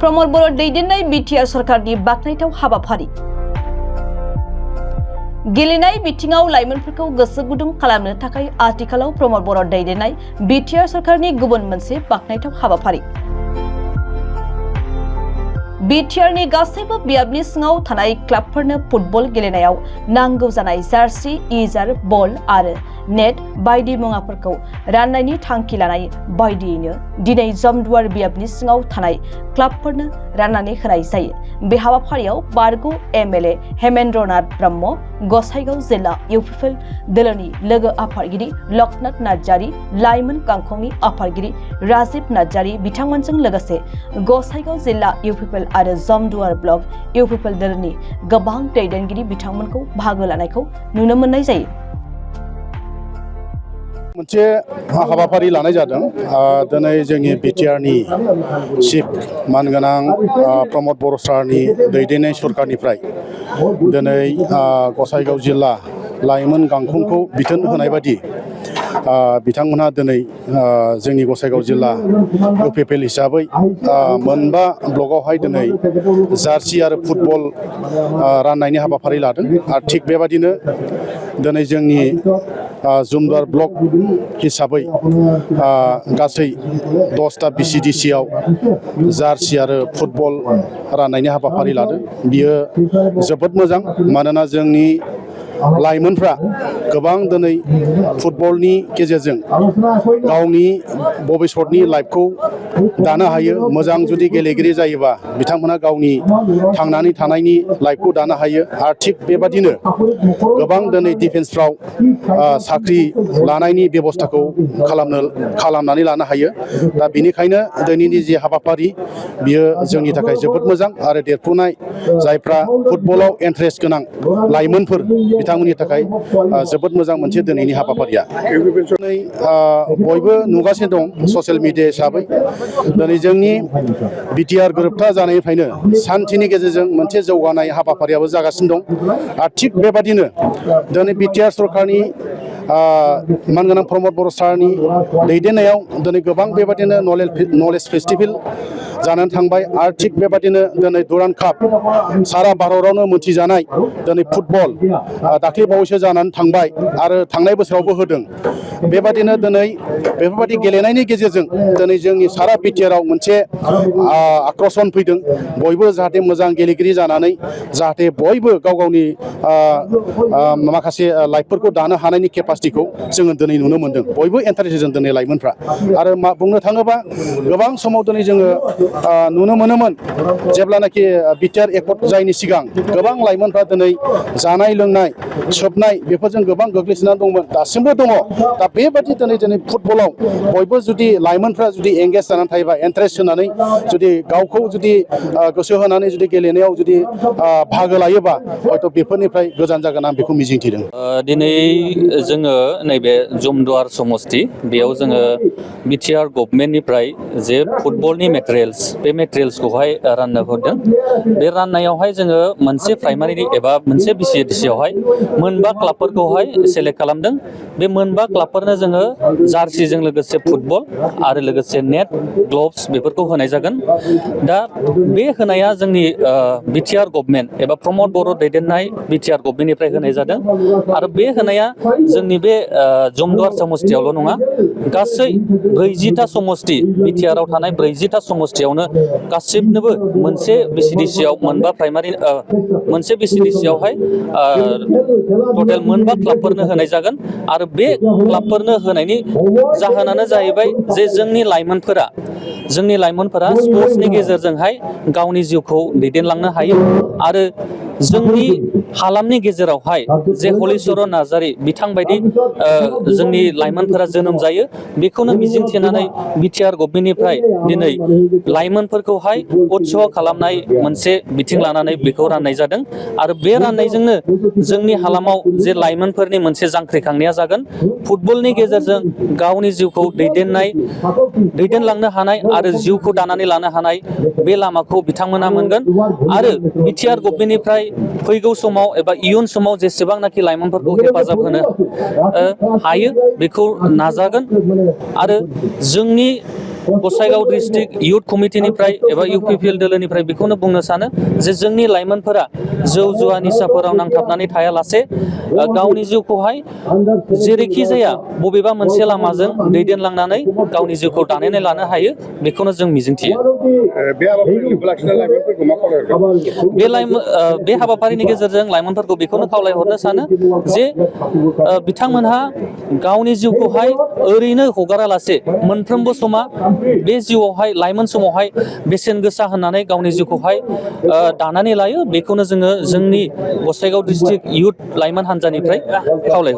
प्रमोद बर' दैदेननाय BTR सरकारनि बाखनायथाव हाबाफारि गेलेनाय बिथिङाव लाइमोनफोरखौ गोसो गुदुं खालामनो थाखाय आथिखालाव प्रमोद बर' दैदेननाय बिटिआर सरकारनि गुबुन मोनसे बाखनायथाव हाबाफारि बिटिआरनि गासैबो बियाबनि सिङाव थानाय क्लाबफोरनो फुटबल गेलेनायाव नांगौ जानाय जार्सि इजार बल आरो नेट बायदि मुवाफोरखौ राननायनि थांखि लानाय बायदियैनो दिनै जमदुवार बियाबनि सिङाव थानाय क्लाबफोरनो राननानै होनाय जायो। बे हाबाफारियाव बारग' एमएलए हेमेन्द्रनाथ ब्रह्म, गसाइगाव जिल्ला इउपिपिएल दोलोनि लोगो आफादगिरि लक्ष्मण नार्जारी, लाइमोन गांखंनि आफादगिरि राजीव नार्जारी बिथांमोनजों लोगोसे गसाइगाव जिल्ला इउपिपिएल आरो जमदुवार ब्लक इउपिपिएल दोलोनि गोबां दैदेनगिरि बिथांमोनखौ बाहागो लानायखौ नुनो मोननाय जायो। मोनसे हाबाफारि लानाय जादों दिनै जोंनि बिटिआरनि चिफ मानगोनां प्रमोद बर' सारनि दैदेननाय सरकारनिफ्राय दिनै गसाइगाव जिल्ला लाइमोन गांखंखौ बिथोन होनाय बायदि बिथांमोनहा दिनै जोंनि गसाइगाव जिल्ला इउपिपिएल हिसाबै मोनबा ब्लकआवहाय दिनै जार्सि आरो फुटबल राननायनि हाबाफारि लादों आरो थिग बेबादिनो दिनै जोंनि जमदुवार ब्लक हिसाबै गासै 10टा बिसिडिसिआव जार्सि आरो फुटबल राननायनि हाबाफारि लादों। बियो जोबोद मोजां, मानोना जोंनि लाइमोनफ्रा गोबां दिनै फुटबलनि गेजेरजों गावनि भबिष्यतनि लाइफखौ दानो हायो। मोजां जुदि गेलेगिरि जायोबा बिथांमोना गावनि थांनानै थानायनि लाइफखौ दानो हायो आरो थिग बेबादिनो गोबां दिनै डिफेन्सफ्राव साख्रि लानायनि बेबस्थाखौ खालामनानै लानो हायो। दा बेनिखायनो दिनैनि जे हाबाफारि बियो जोंनि थाखाय जोबोद मोजां आरो देरफुनाय जायफ्रा फुटबलाव इन्टारेस्ट गोनां लाइमोनफोर बिथांमोननि थाखाय जोबोद मोजां मोनसे दिनैनि हाबाफारिया। दिनै बयबो नुगासिनो दं ससियेल मिडिया हिसाबै दिनै जोंनि बिटिआर गोरोबथा जानायनिफ्रायनो सान्थिनि गेजेरजों मोनसे जौगानाय हाबाफारियाबो जागासिनो दं आरो थिग बेबादिनो दिनै बिटिआर सरकारनि मानगोनां प्रमोद बर' सारनि दैदेननायाव दिनै गोबां बेबादिनो नलेज फेस्टिभेल जानानै थांबाय आरो थिग बेबादिनो दिनै दुरान्ड काप सारा भारतावनो मोनथिजानाय दिनै फुटबल दाख्लै बावैसो जानानै थांबाय आरो थांनाय बोसोरावबो होदों। बेबादिनो दिनै बेफोरबायदि गेलेनायनि गेजेरजों दिनै जोंनि सारा बिटिआराव मोनसे आक्रसन फैदों। बयबो जाहाथे मोजां गेलेगिरि जानानै जाहाथे बयबो गाव गावनि माखासे लाइफफोरखौ दानो हानायनि केपासिटिखौ जोङो दिनै नुनो मोन्दों। बयबो इन्टारेस्ट होदों दिनै लाइमोनफ्रा आरो बुंनो थाङोबा गोबां समाव दिनै जोङो नुनो मोनोमोन जेब्लानाखि बिटिआर एकर्ड जायैनि सिगां गोबां लाइमोनफ्रा दिनै जानाय लोंनाय सोबनाय बेफोरजों गोबां गोग्लैसोनानै दंमोन, दासिमबो दङ। दा बेबादि दिनै फुटबलाव बयबो जुदि लाइमोनफ्रा जुदि एंगेज जानानै थायोबा इन्टारेस्ट होनानै जुदि गावखौ जुदि गोसो होनानै जुदि गेलेनायाव जुदि बाहागो लायोबा हयथ' बेफोरनिफ्राय गोजान जागोन आं बेखौ मिजिंथिदों। दिनै जोङो नैबे जमदुवार समस्ति बेयाव जोङो बिटिआर गभर्नमेन्टनिफ्राय जे फुटबलनि मेटेरियेल्स बे मेटेरियेल्सखौहाय राननो हरदों। बे राननायावहाय जोङो मोनसे प्राइमारि एबा मोनसे बिसिडिसिआवहाय मोनबा क्लाबफोरखौहाय सेलेक्ट खालामदों। बे मोनबा क्लाबफोरनो जोङो जार्सिजों लोगोसे फुटबल आरो लोगोसे नेट ग्लभ्स बेफोरखौ होनाय जागोन। दा बे होनाया जोंनि बिटिआर गभर्नमेन्ट एबा प्रमोद बर' दैदेननाय बिटिआर गभर्नमेन्टनिफ्राय होनाय जादों आरो बे होनाया जोंनि बे जमदुवार समस्तियावल' नङा, गासै 40टा समस्ति बिटिआराव थानाय 40टा समस्तियावनो गासिबनोबो मोनसे बिसिडिसिआव मोनबा प्राइमारि मोनसे बिसिडिसिआवहाय टटेल मोनबा क्लाबफोरनो होनाय जागोन आरो बे क्लाबफोरनो होनायनि जाहोनानो जाहैबाय जे जोंनि लाइमोनफोरा स्पर्ट्सनि गेजेरजोंहाय गावनि जिउखौ दैदेनलांनो हायो आरो जोंनि हालामनि गेजेरावहाय जे हलिचरन नार्जारी बिथांबायदि जोंनि लाइमोनफोरा जोनोम जायो, बेखौनो मिजिंथिनानै बिटिआर गभर्नमेन्टनिफ्राय दिनै लाइमोनफोरखौहाय उत्साह खालामनाय मोनसे बिथिं लानानै बेखौ राननाय जादों आरो बे राननायजोंनो जोंनि हालामाव जे लाइमोनफोरनि मोनसे जांख्रिखांनाया जागोन। फुटबलनि गेजेरजों गावनि जिउखौ दैदेनलांनो हानाय आरो जिउखौ दानानै लानो हानाय बे लामाखौ बिथांमोना मोनगोन आरो बिटिआर गभर्नमेन्टनिफ्राय फैगौ समाव एबा इयुन समाव जेसेबांनाखि लाइमोनफोरखौ हेफाजाब होनो हायो बेखौ नाजागोन आरो जोंनि गसाइगाव डिस्ट्रिक्ट इयुथ कमिटिनिफ्राय एबा UPPL दोलोनिफ्राय बेखौनो बुंनो सानो जे जोंनि लाइमोनफोरा जौ जुवा निसाफोराव नांथाबनानै थायालासे गावनि जिउखौहाय जेरैखि जाया बबेबा मोनसे लामाजों दैदेनलांनानै गावनि जिउखौ दानानै लानो हायो बेखौनो जों मिजिंथियो। बे हाबाफारिनि गेजेरजों लाइमोनफोरखौ बेखौनो खावलायहरनो सानो जे बिथांमोनहा गावनि जिउखौहाय ओरैनो हगारालासे मोनफ्रोमबो समा बे जिउआवहाय लाइमोन समावहाय बेसेन गोसा होननानै गावनि जिउखौहाय दानानै लायो बेखौनो जोङो जोंनि गसाइगाव डिस्ट्रिक्ट इयुथ लाइमोन हान्जानिफ्राय खावलायहरो।